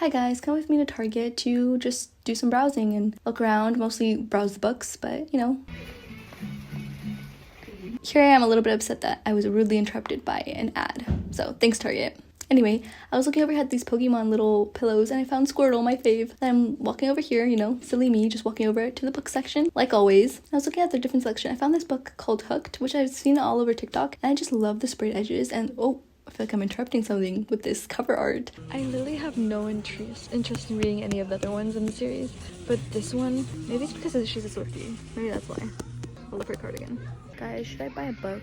Hi guys, come with me to Target to just do some browsing and look around, mostly browse the books, but you know. Here I am a little bit upset that I was rudely interrupted by an ad, so thanks Target. Anyway, I was looking over at these Pokemon little pillows and I found Squirtle, my fave. Then I'm walking over here, you know, silly me, just walking over to the book section, like always. I was looking at the different selection. I found this book called Hooked, which I've seen all over TikTok, and I just love the sprayed edges and I feel like I'm interrupting something with this cover art. I literally have no interest in reading any of the other ones in the series, but this one, maybe it's because she's a Swiftie. Maybe that's why. I'll look for a cardigan. Guys, should I buy a book?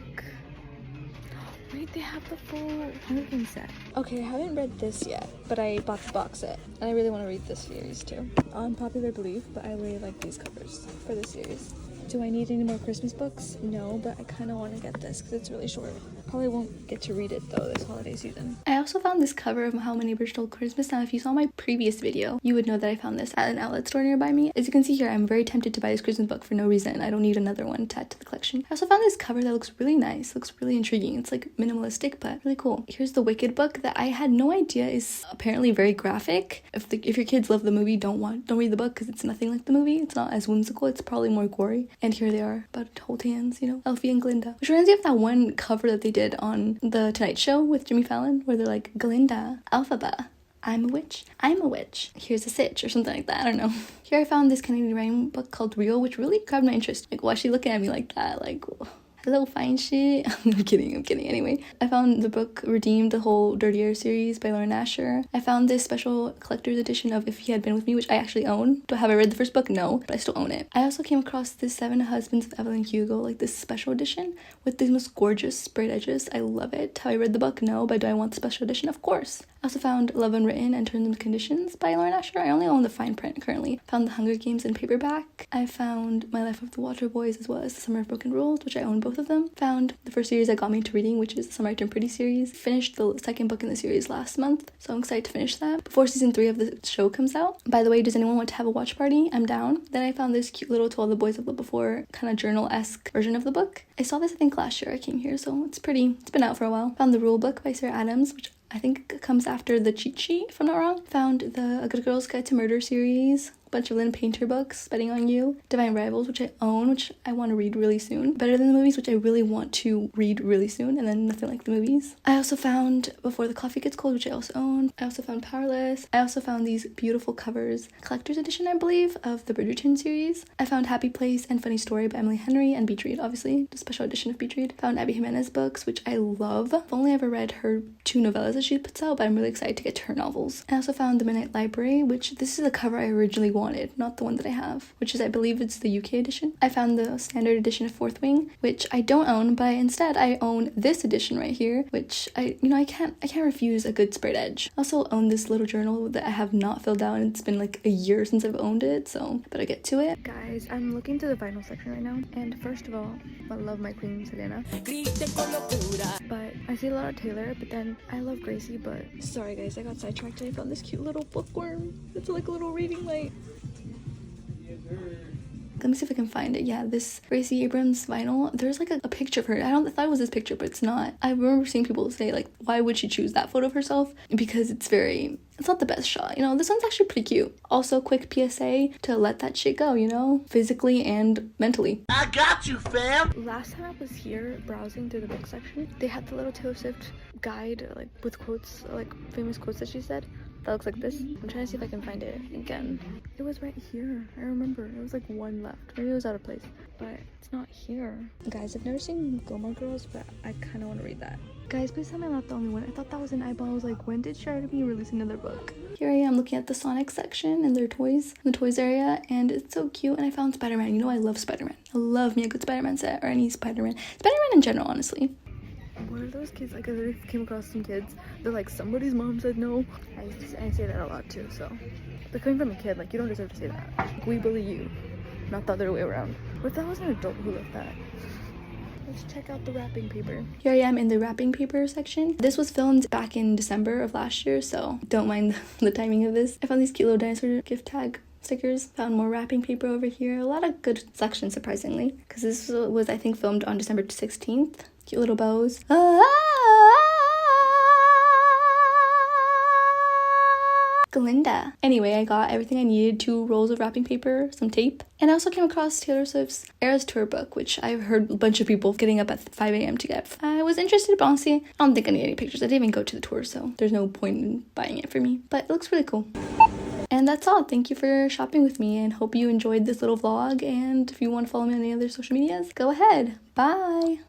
Wait, they have the full Hunger Games set. Okay, I haven't read this yet, but I bought the box set, and I really want to read this series too. Unpopular belief, but I really like these covers for this series. Do I need any more Christmas books? No, but I kind of want to get this because it's really short. Probably won't get to read it though this holiday season. I also found this cover of How Many Neighbors Stole Christmas. Now, if you saw my previous video, you would know that I found this at an outlet store nearby me. As you can see here, I'm very tempted to buy this Christmas book for no reason. I don't need another one to add to the collection. I also found this cover that looks really nice. Looks really intriguing. It's like minimalistic, but really cool. Here's the Wicked book that I had no idea is apparently very graphic. If your kids love the movie, don't read the book because it's nothing like the movie. It's not as whimsical. It's probably more gory. And here they are, about to hold hands, you know, Elfie and Glinda. Which reminds me of that one cover that they did on The Tonight Show with Jimmy Fallon, where they're like, Glinda, Alphaba, I'm a witch, I'm a witch, here's a sitch, or something like that, I don't know. Here I found this Kennedy Ryan book called Real, which really grabbed my interest. Like, why is she looking at me like that? Like, hello, fine shit. I'm kidding. Anyway, I found the book Redeemed, the whole Dirty Air series by Lauren Asher. I found this special collector's edition of If He Had Been With Me, which I actually own. Have I read the first book? No, but I still own it. I also came across this Seven Husbands of Evelyn Hugo, like this special edition with these most gorgeous sprayed edges. I love it. Have I read the book? No, but do I want the special edition? Of course. I also found Love Unwritten and Terms and Conditions by Lauren Asher. I only own the fine print currently. Found The Hunger Games in paperback. I found My Life of the Water Boys as well as The Summer of Broken Rules, which I own both of them. Found the first series that got me into reading, which is the Some I Turned Pretty series. Finished the second book in the series last month, so I'm excited to finish that before season 3 of the show comes out. By the way, does anyone want to have a watch party? I'm down. Then I found this cute little To All the Boys I've Loved Before kind of journal-esque version of the book. I saw this I think last year I came here, so it's pretty. It's been out for a while. Found The Rule Book by Sarah Adams, which I think comes after The Cheat Sheet, if I'm not wrong. Found the A Good Girl's Guide to Murder series, a bunch of Lynn Painter books, Betting on You, Divine Rivals, which I own, which I want to read really soon, Better Than the Movies, which I really want to read really soon, and then Nothing Like the Movies. I also found Before the Coffee Gets Cold, which I also own. I also found Powerless. I also found these beautiful covers, collector's edition I believe, of the Bridgerton series. I found Happy Place and Funny Story by Emily Henry and Beach Read, obviously, the special edition of Beach Read. Found Abby Jimenez books, which I love. I've only ever read her 2 novellas that she puts out, but I'm really excited to get to her novels. I also found The Midnight Library, which this is the cover I originally wanted, not the one that I have, which is I believe it's the UK edition. I found the standard edition of Fourth Wing, which I don't own, but instead I own this edition right here, which I can't refuse a good sprayed edge. I also own this little journal that I have not filled out, and it's been like a year since I've owned it, so better get to it. Guys, I'm looking through the vinyl section right now, and first of all, I love my queen Selena, but I see a lot of Taylor, but then I love Gracie, but sorry guys, I got sidetracked and I found this cute little bookworm. It's like a little reading light. Let me see if I can find it. Yeah, this Gracie Abrams vinyl, there's like a picture of her. I thought it was this picture, but it's not. I remember seeing people say like, why would she choose that photo of herself? Because it's not the best shot, you know. This one's actually pretty cute. Also, quick PSA to let that shit go, you know, physically and mentally. I got you, fam! Last time I was here browsing through the book section, they had the little Taylor Swift guide, like with quotes, like famous quotes that she said. That looks like this. I'm trying to see if I can find it again. It was right here. I remember. It was like one left. Maybe it was out of place, but it's not here. Guys, I've never seen Gilmore Girls, but I kind of want to read that. Guys, please tell me I'm not the only one. I thought that was an eyeball. I was like, when did Charity B release another book? Here I am looking at the Sonic section and their toys, in the toys area, and it's so cute. And I found Spider-Man. You know I love Spider-Man. I love me a good Spider-Man set, or any Spider-Man. Spider-Man in general, honestly. What are those kids? Like, I literally came across some kids. They're like, somebody's mom said no. I say that a lot too, so. They're coming from a kid. Like, you don't deserve to say that. Like, we bully you, not the other way around. What if that was an adult who left that? Let's check out the wrapping paper. Here I am in the wrapping paper section. This was filmed back in December of last year, so don't mind the timing of this. I found these cute little dinosaur gift tag stickers. Found more wrapping paper over here. A lot of good sections, surprisingly, because this was I think filmed on December 16th. Cute little bows. Glinda. Anyway, I got everything I needed, 2 rolls of wrapping paper, some tape, and I also came across Taylor Swift's Eras Tour book, which I've heard a bunch of people getting up at 5 a.m. to get. I was interested, but honestly, I don't think I need any pictures. I didn't even go to the tour, so there's no point in buying it for me, but it looks really cool. And that's all. Thank you for shopping with me, and hope you enjoyed this little vlog, and if you want to follow me on any other social medias, go ahead. Bye!